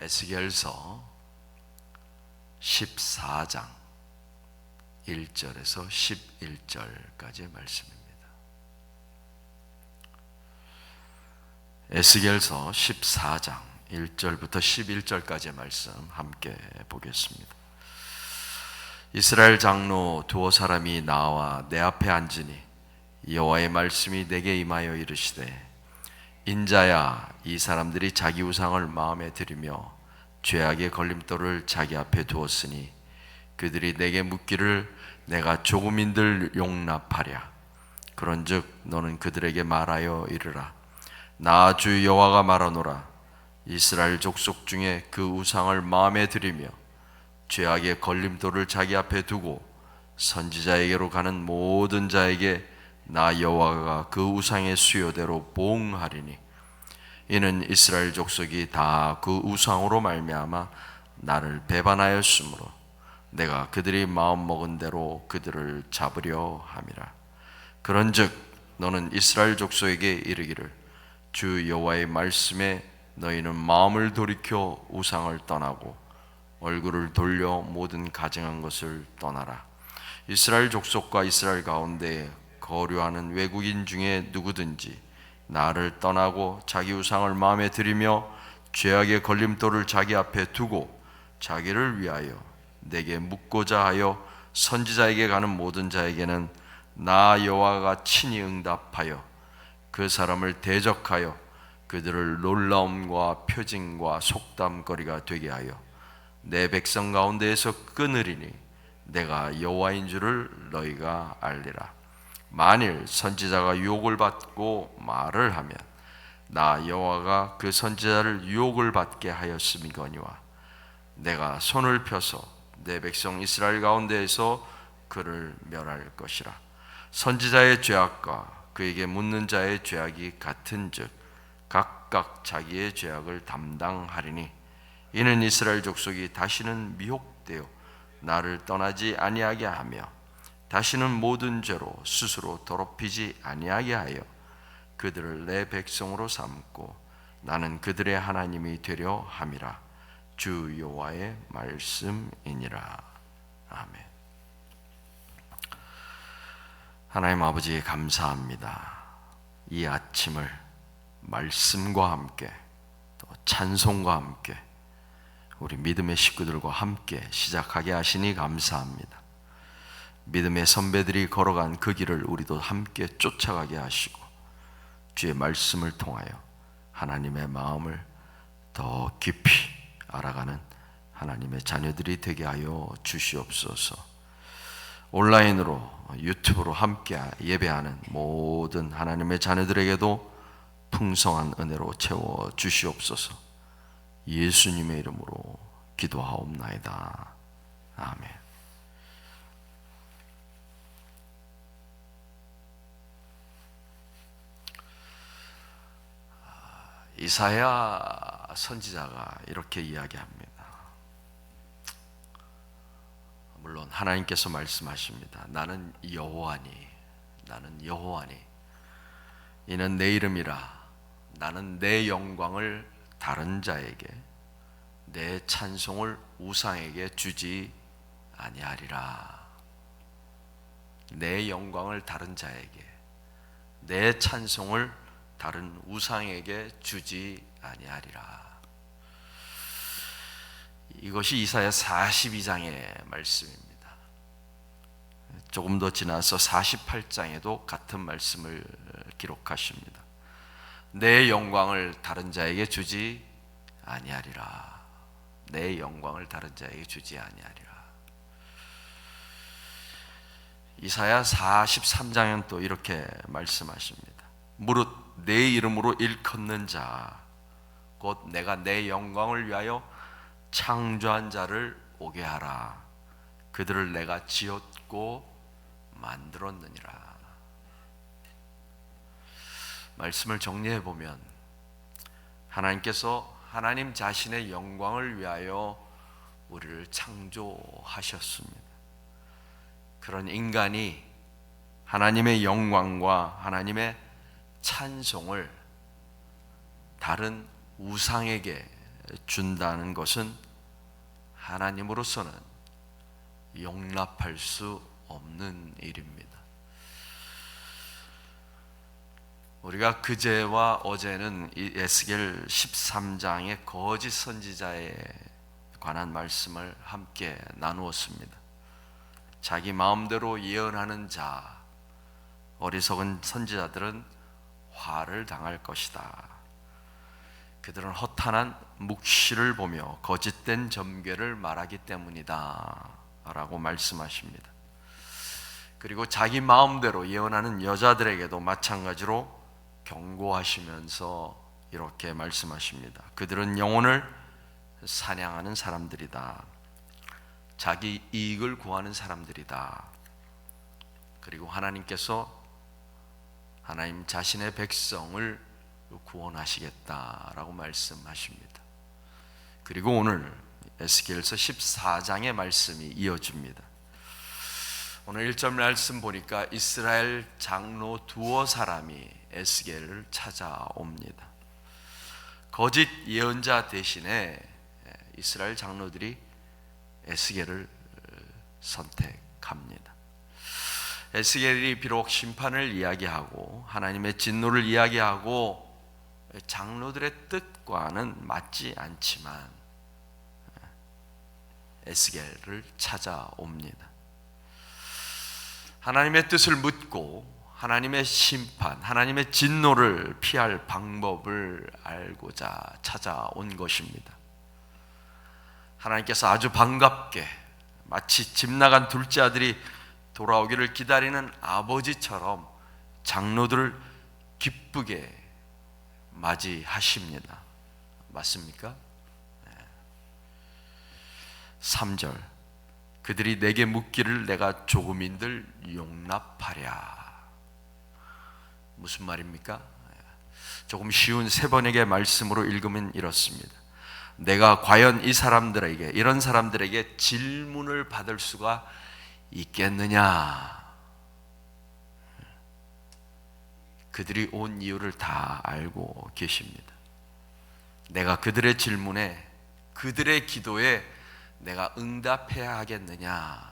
에스겔서 14장 1절에서 11절까지의 말씀입니다. 에스겔서 14장 1절부터 11절까지의 말씀 함께 보겠습니다. 이스라엘 장로 두어 사람이 나와 내 앞에 앉으니 여호와의 말씀이 내게 임하여 이르시되, 인자야, 이 사람들이 자기 우상을 마음에 들이며 죄악의 걸림돌을 자기 앞에 두었으니 그들이 내게 묻기를 내가 조금인들 용납하랴. 그런즉 너는 그들에게 말하여 이르라. 나 주 여호와가 말하노라. 이스라엘 족속 중에 그 우상을 마음에 들이며 죄악의 걸림돌을 자기 앞에 두고 선지자에게로 가는 모든 자에게 나 여호와가 그 우상의 수요대로 보응하리니, 이는 이스라엘 족속이 다 그 우상으로 말미암아 나를 배반하였으므로 내가 그들이 마음먹은 대로 그들을 잡으려 함이라. 그런즉 너는 이스라엘 족속에게 이르기를, 주 여호와의 말씀에 너희는 마음을 돌이켜 우상을 떠나고 얼굴을 돌려 모든 가증한 것을 떠나라. 이스라엘 족속과 이스라엘 가운데 거류하는 외국인 중에 누구든지 나를 떠나고 자기 우상을 마음에 들이며 죄악의 걸림돌을 자기 앞에 두고 자기를 위하여 내게 묻고자 하여 선지자에게 가는 모든 자에게는 나 여호와가 친히 응답하여 그 사람을 대적하여 그들을 놀라움과 표징과 속담거리가 되게 하여 내 백성 가운데에서 끊으리니 내가 여호와인 줄을 너희가 알리라. 만일 선지자가 유혹을 받고 말을 하면 나 여호와가 그 선지자를 유혹을 받게 하였음이거니와 내가 손을 펴서 내 백성 이스라엘 가운데에서 그를 멸할 것이라. 선지자의 죄악과 그에게 묻는 자의 죄악이 같은즉 각각 자기의 죄악을 담당하리니, 이는 이스라엘 족속이 다시는 미혹되어 나를 떠나지 아니하게 하며 다시는 모든 죄로 스스로 더럽히지 아니하게 하여 그들을 내 백성으로 삼고 나는 그들의 하나님이 되려 함이라. 주 여호와의 말씀이니라. 아멘. 하나님 아버지, 감사합니다. 이 아침을 말씀과 함께 또 찬송과 함께 우리 믿음의 식구들과 함께 시작하게 하시니 감사합니다. 믿음의 선배들이 걸어간 그 길을 우리도 함께 쫓아가게 하시고 주의 말씀을 통하여 하나님의 마음을 더 깊이 알아가는 하나님의 자녀들이 되게 하여 주시옵소서. 온라인으로 유튜브로 함께 예배하는 모든 하나님의 자녀들에게도 풍성한 은혜로 채워 주시옵소서. 예수님의 이름으로 기도하옵나이다. 아멘. 이사야 선지자가 이렇게 이야기합니다. 물론 하나님께서 말씀하십니다. 나는 여호와니, 나는 여호와니, 이는 내 이름이라. 나는 내 영광을 다른 자에게, 내 찬송을 우상에게 주지 아니하리라. 내 영광을 다른 자에게, 내 찬송을 다른 우상에게 주지 아니하리라. 이것이 이사야 42장의 말씀입니다. 조금 더 지나서 48장에도 같은 말씀을 기록하십니다. 내 영광을 다른 자에게 주지 아니하리라. 내 영광을 다른 자에게 주지 아니하리라. 이사야 43장은 또 이렇게 말씀하십니다. 무릇 내 이름으로 일컫는 자, 곧 내가 내 영광을 위하여 창조한 자를 오게 하라. 그들을 내가 지었고 만들었느니라. 말씀을 정리해 보면 하나님께서 하나님 자신의 영광을 위하여 우리를 창조하셨습니다. 그런 인간이 하나님의 영광과 하나님의 찬송을 다른 우상에게 준다는 것은 하나님으로서는 용납할 수 없는 일입니다. 우리가 그제와 어제는 이 에스겔 13장의 거짓 선지자에 관한 말씀을 함께 나누었습니다. 자기 마음대로 예언하는 자, 어리석은 선지자들은 화를 당할 것이다. 그들은 허탄한 묵시를 보며 거짓된 점괘를 말하기 때문이다 라고 말씀하십니다. 그리고 자기 마음대로 예언하는 여자들에게도 마찬가지로 경고하시면서 이렇게 말씀하십니다. 그들은 영혼을 사냥하는 사람들이다. 자기 이익을 구하는 사람들이다. 그리고 하나님께서 하나님 자신의 백성을 구원하시겠다라고 말씀하십니다. 그리고 오늘 에스겔서 14장의 말씀이 이어집니다. 오늘 1절 말씀 보니까 이스라엘 장로 두어 사람이 에스겔을 찾아옵니다. 거짓 예언자 대신에 이스라엘 장로들이 에스겔을 선택합니다. 에스겔이 비록 심판을 이야기하고 하나님의 진노를 이야기하고 장로들의 뜻과는 맞지 않지만 에스겔을 찾아옵니다. 하나님의 뜻을 묻고 하나님의 심판, 하나님의 진노를 피할 방법을 알고자 찾아온 것입니다. 하나님께서 아주 반갑게 마치 집 나간 둘째 아들이 돌아오기를 기다리는 아버지처럼 장로들을 기쁘게 맞이하십니다. 맞습니까? 3절 그들이 내게 묻기를 내가 조금인들 용납하랴. 무슨 말입니까? 조금 쉬운 세 번역의 말씀으로 읽으면 이렇습니다. 내가 과연 이 사람들에게, 이런 사람들에게 질문을 받을 수가 있겠느냐? 그들이 온 이유를 다 알고 계십니다. 내가 그들의 질문에, 그들의 기도에 내가 응답해야 하겠느냐?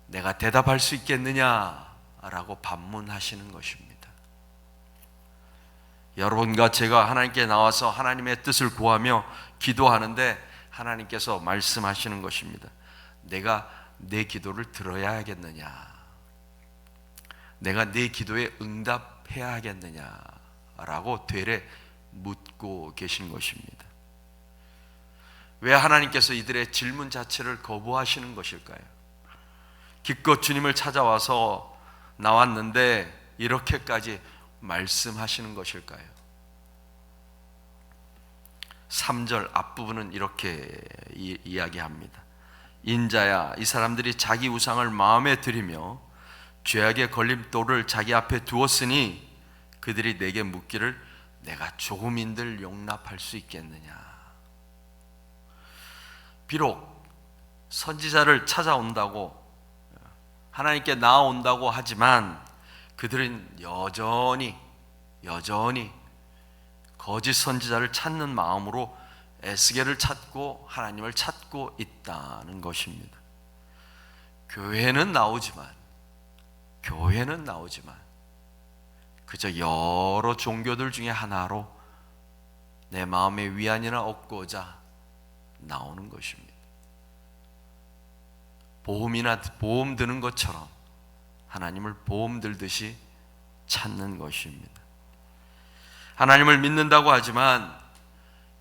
내가 대답할 수 있겠느냐라고 반문하시는 것입니다. 여러분과 제가 하나님께 나와서 하나님의 뜻을 구하며 기도하는데 하나님께서 말씀하시는 것입니다. 내가 내 기도를 들어야 하겠느냐? 내가 내 기도에 응답해야 하겠느냐라고 되레 묻고 계신 것입니다. 왜 하나님께서 이들의 질문 자체를 거부하시는 것일까요? 기껏 주님을 찾아와서 나왔는데 이렇게까지 말씀하시는 것일까요? 3절 앞부분은 이렇게 이야기합니다. 인자야, 이 사람들이 자기 우상을 마음에 들이며 죄악의 걸림돌을 자기 앞에 두었으니 그들이 내게 묻기를 내가 조금인들 용납할 수 있겠느냐? 비록 선지자를 찾아온다고 하나님께 나아온다고 하지만 그들은 여전히 거짓 선지자를 찾는 마음으로 에스겔을 찾고 하나님을 찾고 있다는 것입니다. 교회는 나오지만 그저 여러 종교들 중에 하나로 내 마음의 위안이나 얻고자 나오는 것입니다. 보험 드는 것처럼 하나님을 보험 들듯이 찾는 것입니다. 하나님을 믿는다고 하지만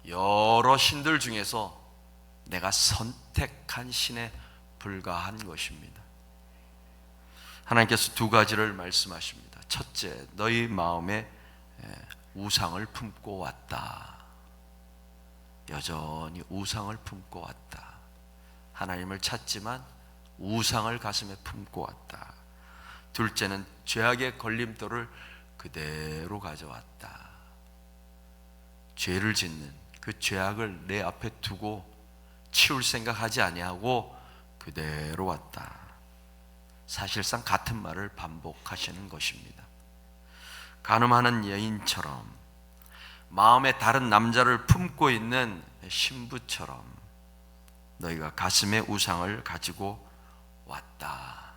여러 신들 중에서 내가 선택한 신에 불과한 것입니다. 하나님께서 두 가지를 말씀하십니다. 첫째, 너희 마음에 우상을 품고 왔다. 여전히 우상을 품고 왔다. 하나님을 찾지만 우상을 가슴에 품고 왔다. 둘째는 죄악의 걸림돌을 그대로 가져왔다. 죄를 짓는 그 죄악을 내 앞에 두고 치울 생각하지 아니하고 그대로 왔다. 사실상 같은 말을 반복하시는 것입니다. 간음하는 여인처럼 마음에 다른 남자를 품고 있는 신부처럼 너희가 가슴에 우상을 가지고 왔다.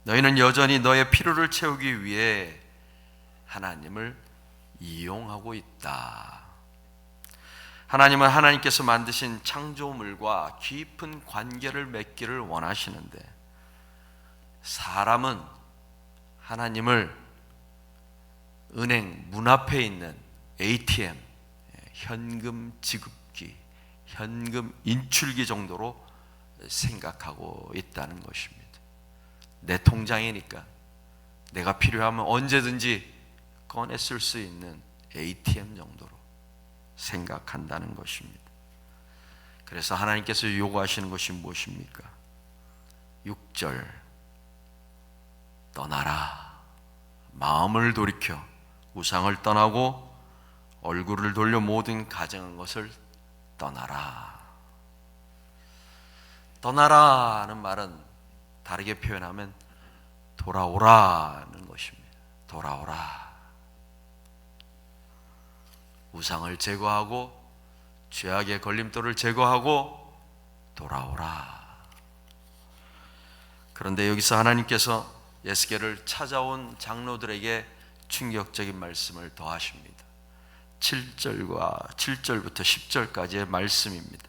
너희는 여전히 너의 필요를 채우기 위해 하나님을 이용하고 있다. 하나님은 하나님께서 만드신 창조물과 깊은 관계를 맺기를 원하시는데 사람은 하나님을 은행 문 앞에 있는 ATM, 현금 지급기, 현금 인출기 정도로 생각하고 있다는 것입니다. 내 통장이니까 내가 필요하면 언제든지 꺼내 쓸 수 있는 ATM 정도로 생각한다는 것입니다. 그래서 하나님께서 요구하시는 것이 무엇입니까? 6절 떠나라. 마음을 돌이켜 우상을 떠나고 얼굴을 돌려 모든 가증한 것을 떠나라. 떠나라는 말은 다르게 표현하면 돌아오라는 것입니다. 돌아오라. 우상을 제거하고 죄악의 걸림돌을 제거하고 돌아오라. 그런데 여기서 하나님께서 에스겔을 찾아온 장로들에게 충격적인 말씀을 더하십니다. 7절부터 10절까지의 말씀입니다.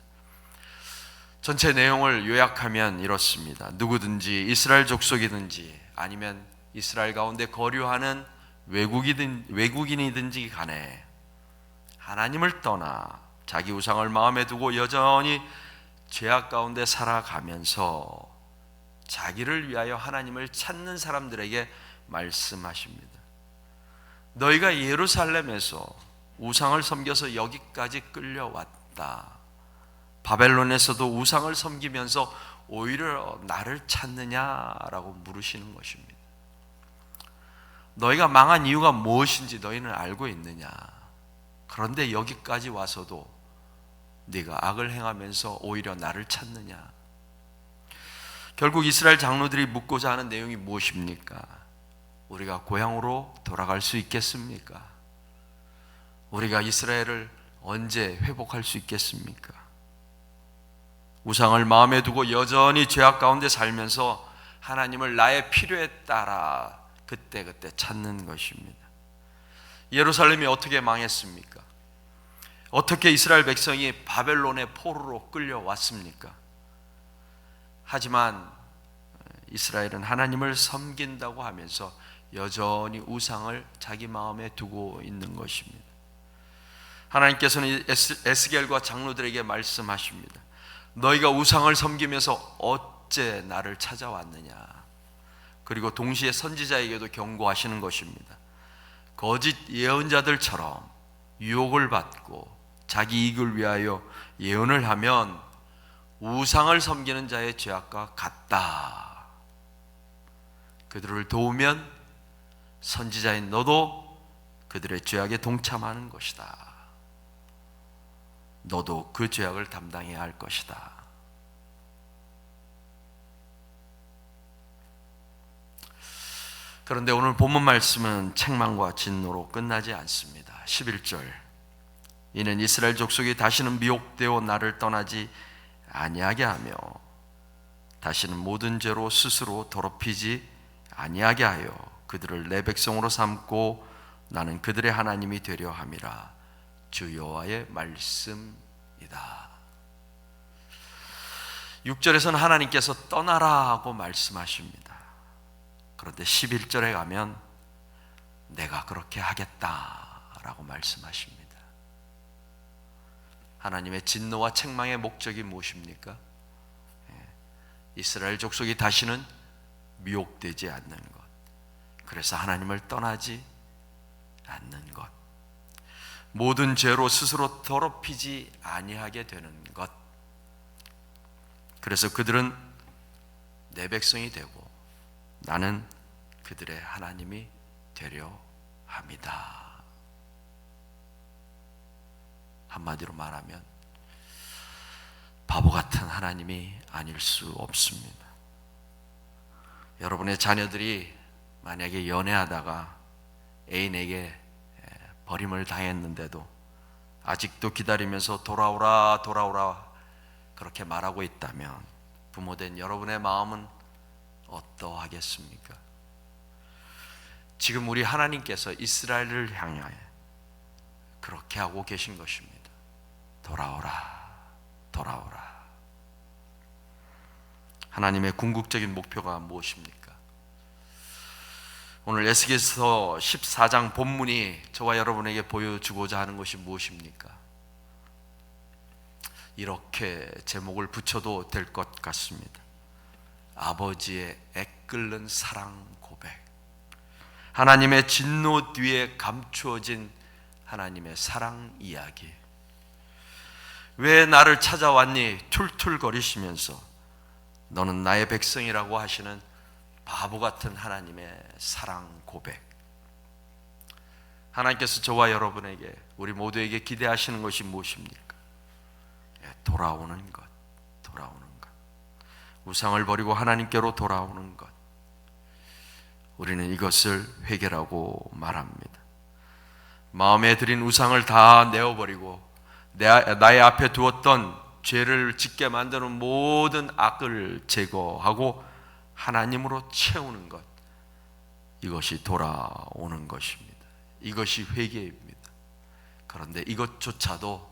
전체 내용을 요약하면 이렇습니다. 누구든지 이스라엘 족속이든지 아니면 이스라엘 가운데 거류하는 외국인이든지 간에 하나님을 떠나 자기 우상을 마음에 두고 여전히 죄악 가운데 살아가면서 자기를 위하여 하나님을 찾는 사람들에게 말씀하십니다. 너희가 예루살렘에서 우상을 섬겨서 여기까지 끌려왔다. 바벨론에서도 우상을 섬기면서 오히려 나를 찾느냐라고 물으시는 것입니다. 너희가 망한 이유가 무엇인지 너희는 알고 있느냐? 그런데 여기까지 와서도 네가 악을 행하면서 오히려 나를 찾느냐? 결국 이스라엘 장로들이 묻고자 하는 내용이 무엇입니까? 우리가 고향으로 돌아갈 수 있겠습니까? 우리가 이스라엘을 언제 회복할 수 있겠습니까? 우상을 마음에 두고 여전히 죄악 가운데 살면서 하나님을 나의 필요에 따라 그때그때 찾는 것입니다. 예루살렘이 어떻게 망했습니까? 어떻게 이스라엘 백성이 바벨론의 포로로 끌려왔습니까? 하지만 이스라엘은 하나님을 섬긴다고 하면서 여전히 우상을 자기 마음에 두고 있는 것입니다. 하나님께서는 에스겔과 장로들에게 말씀하십니다. 너희가 우상을 섬기면서 어째 나를 찾아왔느냐? 그리고 동시에 선지자에게도 경고하시는 것입니다. 거짓 예언자들처럼 유혹을 받고 자기 이익을 위하여 예언을 하면 우상을 섬기는 자의 죄악과 같다. 그들을 도우면 선지자인 너도 그들의 죄악에 동참하는 것이다. 너도 그 죄악을 담당해야 할 것이다. 그런데 오늘 본문 말씀은 책망과 진노로 끝나지 않습니다. 11절 이는 이스라엘 족속이 다시는 미혹되어 나를 떠나지 아니하게 하며 다시는 모든 죄로 스스로 더럽히지 아니하게 하여 그들을 내 백성으로 삼고 나는 그들의 하나님이 되려 함이라. 주 여호와의 말씀이다. 6절에서는 하나님께서 떠나라 하고 말씀하십니다. 그런데 11절에 가면 내가 그렇게 하겠다라고 말씀하십니다. 하나님의 진노와 책망의 목적이 무엇입니까? 이스라엘 족속이 다시는 미혹되지 않는 것. 그래서 하나님을 떠나지 않는 것. 모든 죄로 스스로 더럽히지 아니하게 되는 것. 그래서 그들은 내 백성이 되고 나는 그들의 하나님이 되려 합니다. 한마디로 말하면 바보 같은 하나님이 아닐 수 없습니다. 여러분의 자녀들이 만약에 연애하다가 애인에게 버림을 당했는데도 아직도 기다리면서 돌아오라 돌아오라 그렇게 말하고 있다면 부모된 여러분의 마음은 어떠하겠습니까? 지금 우리 하나님께서 이스라엘을 향하여 그렇게 하고 계신 것입니다. 돌아오라 돌아오라. 하나님의 궁극적인 목표가 무엇입니까? 오늘 에스겔서 14장 본문이 저와 여러분에게 보여주고자 하는 것이 무엇입니까? 이렇게 제목을 붙여도 될 것 같습니다. 아버지의 애끓는 사랑 고백. 하나님의 진노 뒤에 감추어진 하나님의 사랑 이야기. 왜 나를 찾아왔니? 툴툴거리시면서 너는 나의 백성이라고 하시는 바보 같은 하나님의 사랑 고백. 하나님께서 저와 여러분에게, 우리 모두에게 기대하시는 것이 무엇입니까? 돌아오는 것, 돌아오는 것. 우상을 버리고 하나님께로 돌아오는 것. 우리는 이것을 회개라고 말합니다. 마음에 들인 우상을 다 내어버리고 나의 앞에 두었던 죄를 짓게 만드는 모든 악을 제거하고 하나님으로 채우는 것, 이것이 돌아오는 것입니다. 이것이 회개입니다. 그런데 이것조차도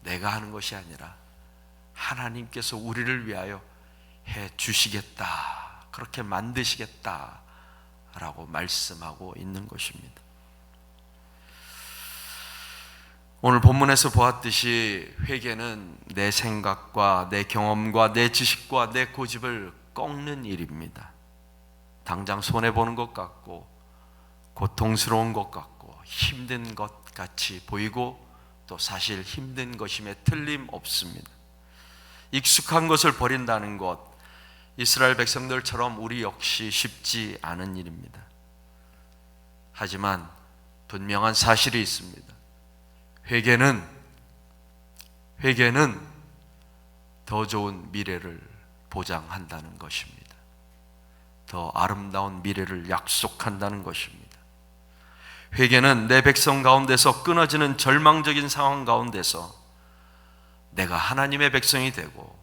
내가 하는 것이 아니라 하나님께서 우리를 위하여 해 주시겠다, 그렇게 만드시겠다 라고 말씀하고 있는 것입니다. 오늘 본문에서 보았듯이 회개는 내 생각과 내 경험과 내 지식과 내 고집을 꺾는 일입니다. 당장 손해보는 것 같고 고통스러운 것 같고 힘든 것 같이 보이고 또 사실 힘든 것임에 틀림없습니다. 익숙한 것을 버린다는 것, 이스라엘 백성들처럼 우리 역시 쉽지 않은 일입니다. 하지만 분명한 사실이 있습니다. 회개는 더 좋은 미래를 보장한다는 것입니다. 더 아름다운 미래를 약속한다는 것입니다. 회개는 내 백성 가운데서 끊어지는 절망적인 상황 가운데서 내가 하나님의 백성이 되고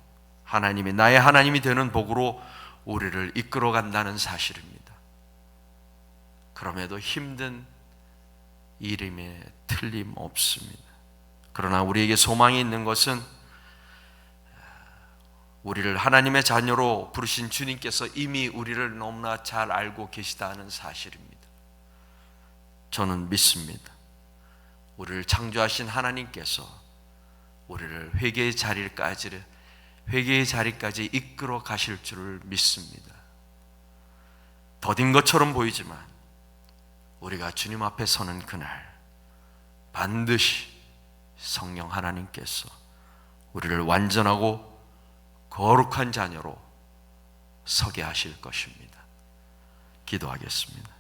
하나님이 나의 하나님이 되는 복으로 우리를 이끌어 간다는 사실입니다. 그럼에도 힘든 일임에 틀림없습니다. 그러나 우리에게 소망이 있는 것은 우리를 하나님의 자녀로 부르신 주님께서 이미 우리를 너무나 잘 알고 계시다는 사실입니다. 저는 믿습니다. 우리를 창조하신 하나님께서 우리를 회개의 자리까지 이끌어 가실 줄을 믿습니다. 더딘 것처럼 보이지만 우리가 주님 앞에 서는 그날 반드시 성령 하나님께서 우리를 완전하고 거룩한 자녀로 서게 하실 것입니다. 기도하겠습니다.